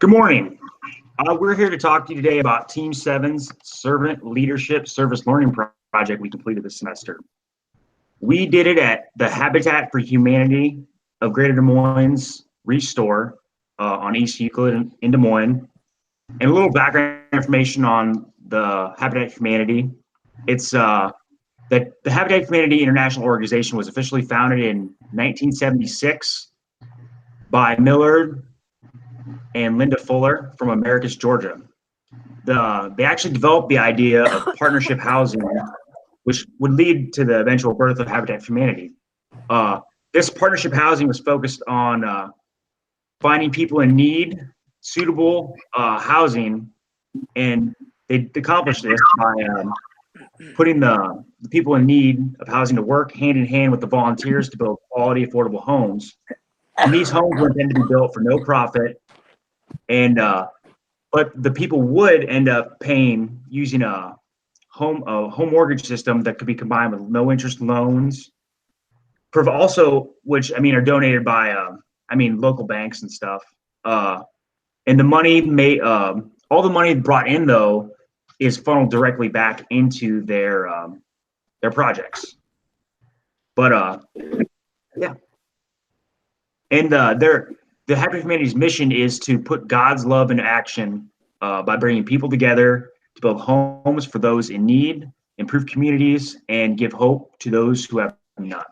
Good morning. We're here to talk to you today about Team 7's Servant Leadership Service Learning Project we completed this semester. We did it at the Habitat for Humanity of Greater Des Moines Restore on East Euclid in Des Moines. And a little background information on the Habitat for Humanity. It's that the Habitat for Humanity International Organization was officially founded in 1976 by Millard and Linda Fuller from Americus, Georgia. They actually developed the idea of partnership housing, which would lead to the eventual birth of Habitat for Humanity. This partnership housing was focused on finding people in need, suitable housing, and they accomplished this by putting the people in need of housing to work hand in hand with the volunteers to build quality, affordable homes. And these homes were intended to be built for no profit, and but the people would end up paying using a home mortgage system that could be combined with no interest loans. Also, which are donated by local banks and stuff. And the money all the money brought in though is funneled directly back into their projects. But yeah. And the Happy Humanity's mission is to put God's love into action by bringing people together to build homes for those in need, improve communities, and give hope to those who have none.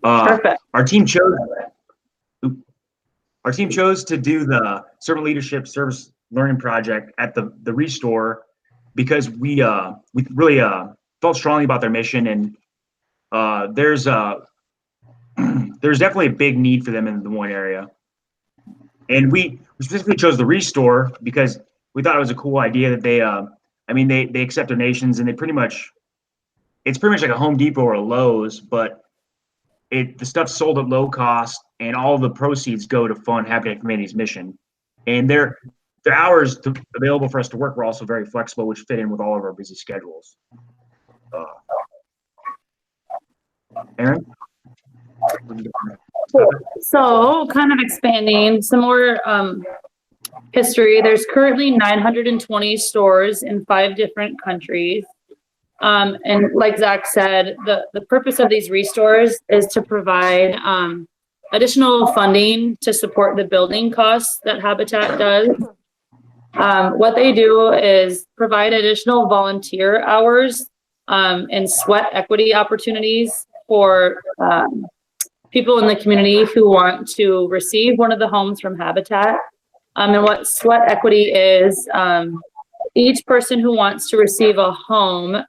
Perfect. Our team chose to do the Servant Leadership Service Learning Project at the Restore because we really felt strongly about their mission, and there's definitely a big need for them in the Des Moines area. And we specifically chose the Restore because we thought it was a cool idea that they accept donations, and it's pretty much like a Home Depot or a Lowe's, but the stuff's sold at low cost, and all of the proceeds go to fund Habitat for Humanity's mission. And their hours available for us to work were also very flexible, which fit in with all of our busy schedules. Aaron? So kind of expanding some more history. There's currently 920 stores in 5 different countries. And like Zach said, the purpose of these restores is to provide additional funding to support the building costs that Habitat does. What they do is provide additional volunteer hours and sweat equity opportunities for people in the community who want to receive one of the homes from Habitat. And what sweat equity is, each person who wants to receive a home,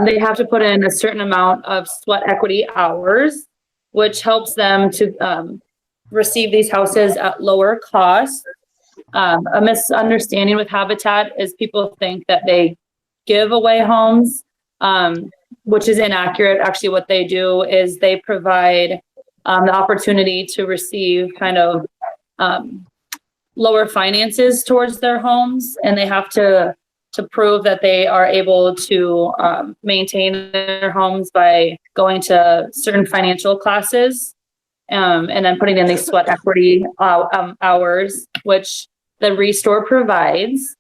they have to put in a certain amount of sweat equity hours, which helps them to receive these houses at lower cost. A misunderstanding with Habitat is people think that they give away homes, which is inaccurate. Actually, what they do is they provide the opportunity to receive kind of lower finances towards their homes, and they have to prove that they are able to maintain their homes by going to certain financial classes, and then putting in these sweat equity hours, which the Restore provides.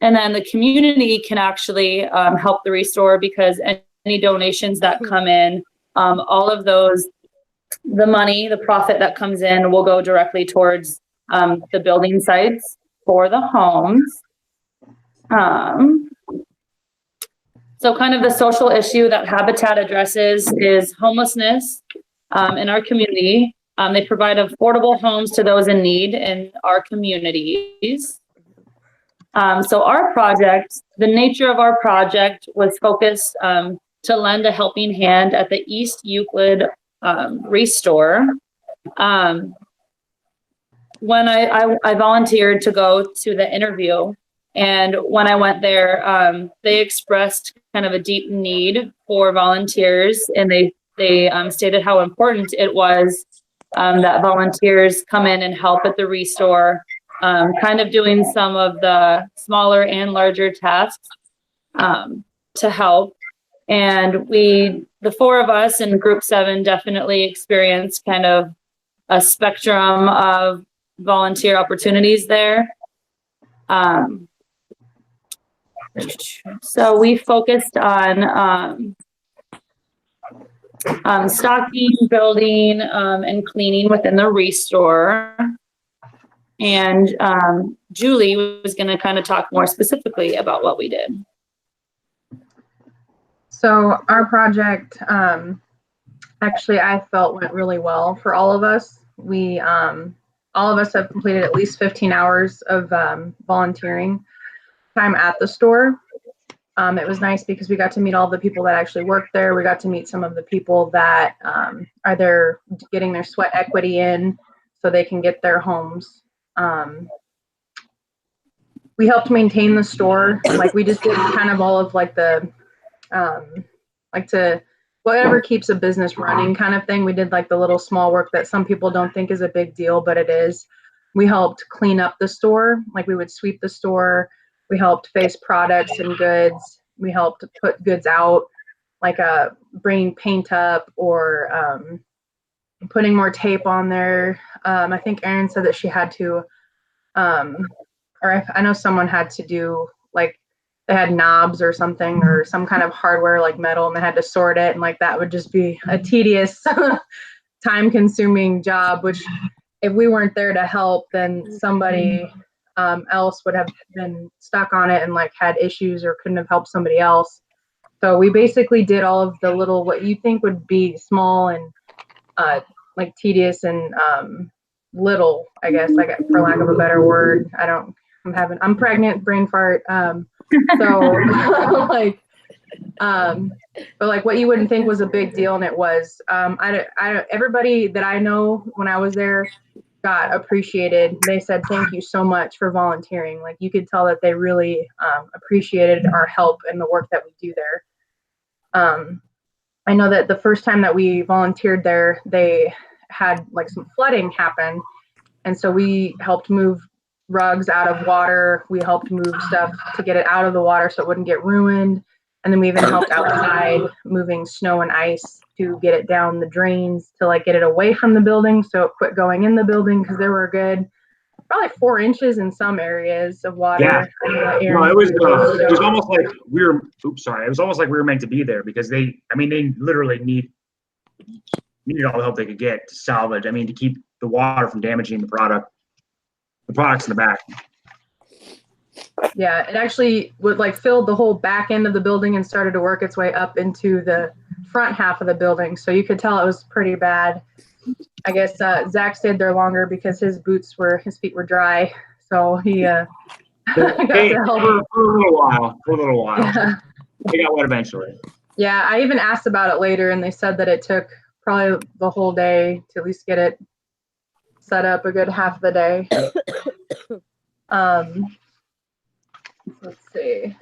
And then the community can actually help the Restore, because any donations that come in, all of those, the money, the profit that comes in will go directly towards the building sites for the homes. So kind of the social issue that Habitat addresses is homelessness in our community. They provide affordable homes to those in need in our communities. So our project, the nature of our project was focused to lend a helping hand at the East Euclid Restore. When I volunteered to go to the interview, and when I went there, they expressed kind of a deep need for volunteers, and they stated how important it was that volunteers come in and help at the Restore, kind of doing some of the smaller and larger tasks to help. And the 4 of us in group 7 definitely experienced kind of a spectrum of volunteer opportunities there. So we focused on stocking, building, and cleaning within the restore. And Julie was going to kind of talk more specifically about what we did. So our project, actually, I felt went really well for all of us. We, all of us have completed at least 15 hours of volunteering time at the store. It was nice because we got to meet all the people that actually work there. We got to meet some of the people that are there getting their sweat equity in so they can get their homes. We helped maintain the store. Like we just did kind of all of like the, like to whatever keeps a business running kind of thing. We did like the little small work that some people don't think is a big deal, but it is. We helped clean up the store. Like we would sweep the store. We helped face products and goods. We helped put goods out, like bringing paint up or putting more tape on there. I think Erin said that she had to, I know someone had to do, like they had knobs or something or some kind of hardware like metal and they had to sort it, and like that would just be a tedious time consuming job, which if we weren't there to help, then somebody else would have been stuck on it and like had issues or couldn't have helped somebody else. So we basically did all of the little, what you think would be small and like tedious and little, I guess, like for lack of a better word. I'm pregnant, brain fart. So like, but like what you wouldn't think was a big deal, and it was. Everybody that I know when I was there got appreciated. They said thank you so much for volunteering. Like you could tell that they really appreciated our help and the work that we do there. I know that the first time that we volunteered there, they had like some flooding happen, and so we helped move rugs out of water. We helped move stuff to get it out of the water so it wouldn't get ruined. And then we even helped outside moving snow and ice to get it down the drains to like get it away from the building so it quit going in the building, because there were good probably 4 inches in some areas of water. Yeah. No, it was almost like we were, it was almost like we were meant to be there, because they literally needed all the help they could get to salvage. I mean, to keep the water from damaging the products in the back. Yeah, it actually would like filled the whole back end of the building and started to work its way up into the front half of the building. So you could tell it was pretty bad. I guess Zach stayed there longer because his feet were dry. So he got to help for a little while. Yeah. They got wet eventually. Yeah, I even asked about it later, and they said that it took probably the whole day to at least get it set up, a good half of the day. Let's see.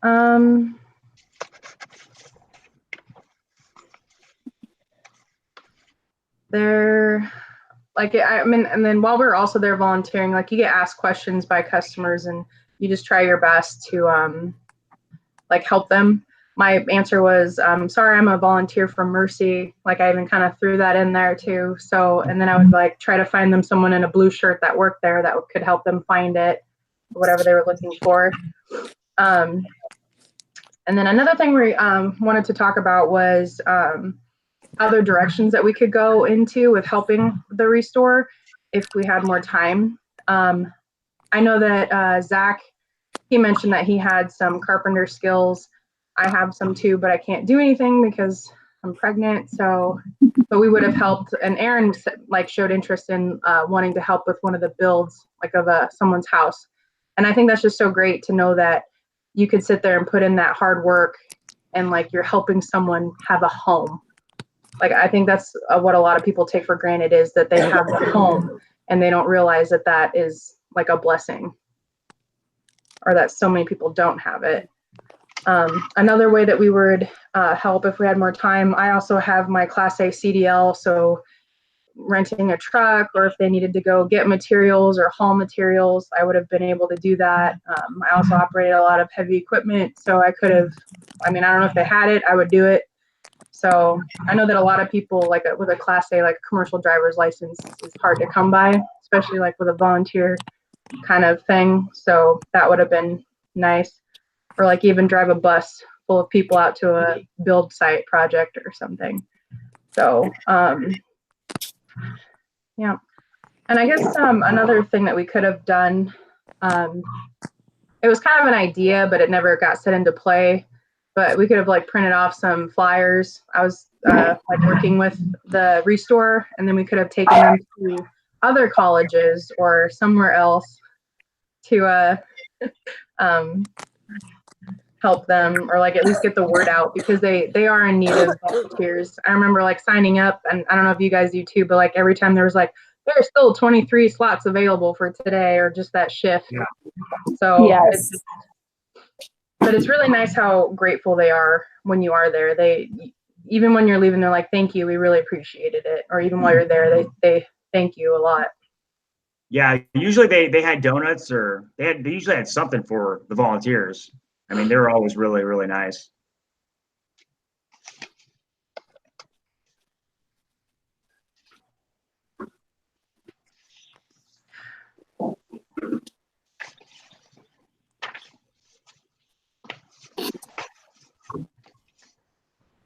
And then while we're also there volunteering, like you get asked questions by customers and you just try your best to like help them. My answer was, sorry, I'm a volunteer from Mercy. Like I even kind of threw that in there too. So, and then I would like try to find them someone in a blue shirt that worked there that could help them find it, whatever they were looking for. And then another thing we wanted to talk about was other directions that we could go into with helping the restore if we had more time. I know that Zach, he mentioned that he had some carpenter skills. I have some too, but I can't do anything because I'm pregnant. So, but we would have helped. And Erin like showed interest in wanting to help with one of the builds, like of someone's house. And I think that's just so great to know that you could sit there and put in that hard work and like you're helping someone have a home. Like I think that's what a lot of people take for granted, is that they have a home and they don't realize that that is like a blessing, or that so many people don't have it. Another way that we would help if we had more time, I also have my Class A CDL, so renting a truck, or if they needed to go get materials or haul materials, I would have been able to do that. I also operated a lot of heavy equipment, so I could have, I don't know if they had it, I would do it. So I know that a lot of people, like with a Class A, like commercial driver's license, is hard to come by, especially like with a volunteer kind of thing. So that would have been nice. Or like even drive a bus full of people out to a build site project or something. So yeah. And I guess another thing that we could have done, it was kind of an idea, but it never got set into play. But we could have like printed off some flyers. I was like working with the Restore, and then we could have taken them to other colleges or somewhere else to help them, or like at least get the word out, because they are in need of volunteers. I remember like signing up, and I don't know if you guys do too, but like every time there was like, there's still 23 slots available for today, or just that shift. Yeah. So Yes. but it's really nice how grateful they are when you are there. They, even when you're leaving, they're like, thank you, we really appreciated it. Or even while you're there, they thank you a lot. Yeah, usually they had donuts, or they usually had something for the volunteers. I mean, they were always really, really nice.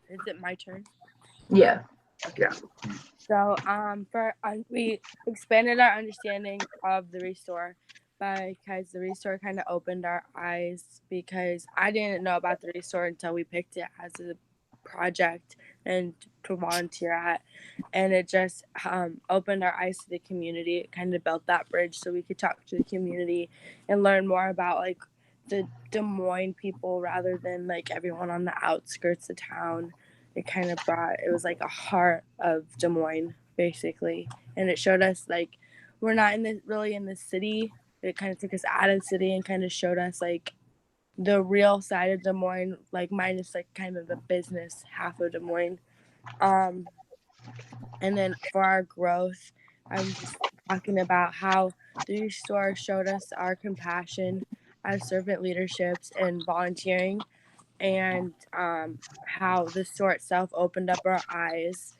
Is it my turn? Yeah. Yeah. So we expanded our understanding of the Restore because the Restore kind of opened our eyes, because I didn't know about the Restore until we picked it as a project and to volunteer at, and it just opened our eyes to the community. It kind of built that bridge so we could talk to the community and learn more about like the Des Moines people rather than like everyone on the outskirts of town. It kind of it was like a heart of Des Moines basically, and it showed us like we're not really in the city. It kind of took us out of the city and kind of showed us like the real side of Des Moines, like minus like kind of the business half of Des Moines. And then for our growth, I'm just talking about how the Restore showed us our compassion as servant leaderships and volunteering, and how the store itself opened up our eyes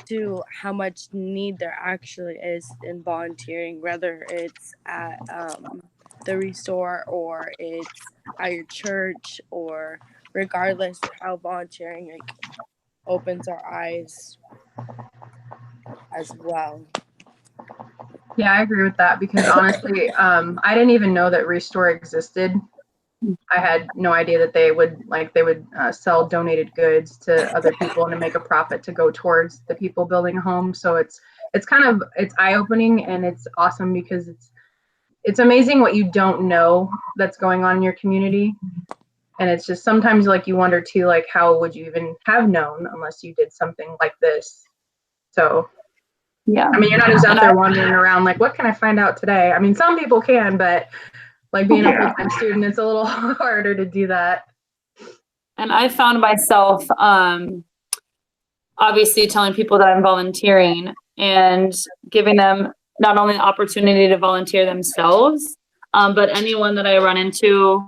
to how much need there actually is in volunteering, whether it's at the Restore or it's at your church, or regardless, how volunteering like opens our eyes as well. Yeah, I agree with that, because honestly, I didn't even know that Restore existed. I had no idea that they would sell donated goods to other people and to make a profit to go towards the people building a home. So it's eye-opening, and it's awesome, because it's amazing what you don't know that's going on in your community. And it's just sometimes like you wonder too, like how would you even have known unless you did something like this? So Yeah. I mean, you're not just out there wandering around like, what can I find out today? I mean, some people can, but like being a full-time student, it's a little harder to do that. And I found myself obviously telling people that I'm volunteering and giving them not only the opportunity to volunteer themselves, but anyone that I run into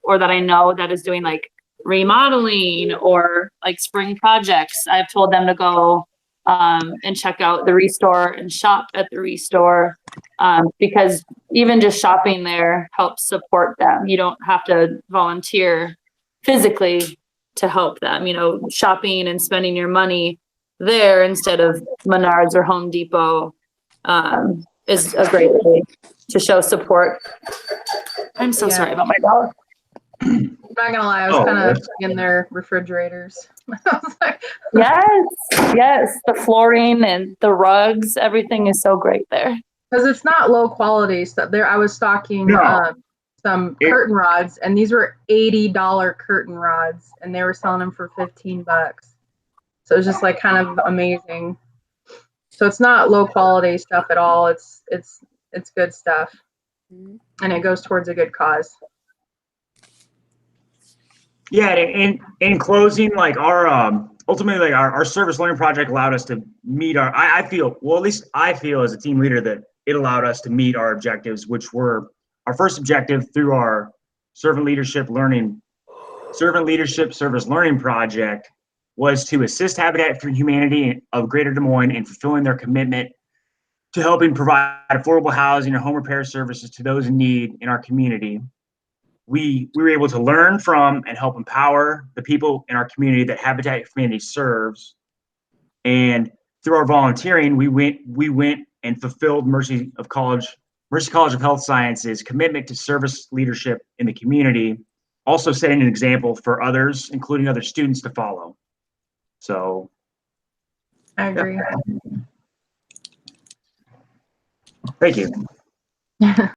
or that I know that is doing like remodeling or like spring projects. I've told them to go and check out the Restore and shop at the Restore, because even just shopping there helps support them. You don't have to volunteer physically to help them. You know, shopping and spending your money there instead of Menards or Home Depot is a great way to show support. I'm so sorry about my dog. I'm not gonna lie, I was kind of in their refrigerators. I was like, Yes, the flooring and the rugs, everything is so great there. because it's not low quality stuff. There, I was stocking some curtain rods, and these were $80 curtain rods, and they were selling them for $15. So it was just like kind of amazing. So it's not low quality stuff at all. It's good stuff, and it goes towards a good cause. Yeah, and in closing, like our ultimately, like our service learning project allowed us to meet I feel, well, at least I feel as a team leader that it allowed us to meet our objectives, which were our first objective through our servant leadership service learning project was to assist Habitat for Humanity of Greater Des Moines in fulfilling their commitment to helping provide affordable housing and home repair services to those in need in our community. We were able to learn from and help empower the people in our community that Habitat for Humanity serves. And through our volunteering, we went and fulfilled Mercy College of Health Sciences' commitment to service leadership in the community, also setting an example for others, including other students, to follow. So I agree. thank you.